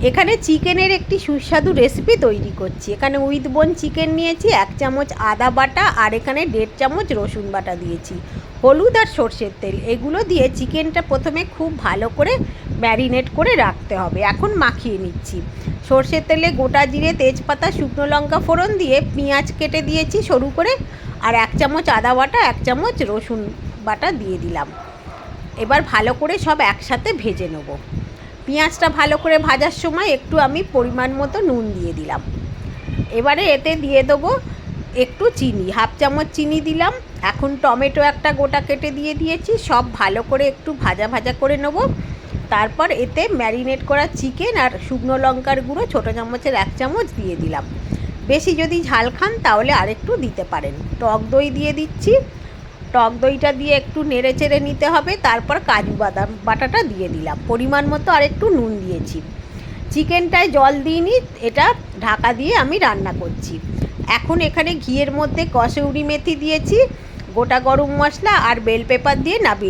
এখানে চিকেনের একটি সুস্বাদু রেসিপি তৈরি করছি। এখানে উইথ বোন চিকেন নিয়েছি, 1 চামচ আদা বাটা, আর এখানে 1.5 চামচ রসুন বাটা দিয়েছি, হলুদ আর সর্ষের তেল। এগুলো দিয়ে চিকেনটা প্রথমে খুব ভালো করে ম্যারিনেট করে রাখতে হবে। এখন মাখিয়ে নিচ্ছি। সর্ষের তেলে গোটা জিরে, তেজপাতা, শুকনো লঙ্কা ফোড়ন দিয়ে পেঁয়াজ কেটে দিয়েছি সরু করে, আর 1 চামচ আদা বাটা, 1 চামচ রসুন বাটা দিয়ে দিলাম। এবার ভালো করে সব একসাথে ভেজে নেব। পেঁয়াজটা ভালো করে ভাজার সময় একটু আমি পরিমাণ মতো নুন দিয়ে দিলাম। এবারে এতে দিয়ে দেবো একটু চিনি, 1/2 চামচ চিনি দিলাম। এখন টমেটো একটা গোটা কেটে দিয়ে দিয়েছি। সব ভালো করে একটু ভাজা ভাজা করে নেব। তারপর এতে ম্যারিনেট করা চিকেন আর শুকনো লঙ্কার গুঁড়ো ছোটো চামচের 1 চামচ দিয়ে দিলাম। বেশি যদি ঝাল খান তাহলে আরেকটু দিতে পারেন। টক দই দিয়ে দিচ্ছি। টক দইটা দিয়ে একটু নেড়ে চেড়ে নিতে হবে। তারপর কাজু বাদাম বাটাটা দিয়ে দিলাম। পরিমাণ মতো আর একটু নুন দিয়েছি। চিকেনটায় জল দিইনি, এটা ঢাকা দিয়ে আমি রান্না করছি। এখন এখানে ঘিয়ের মধ্যে কসুরি মেথি দিয়েছি, গোটা গরম মশলা আর বেল পেপার দিয়ে নাবিয়ে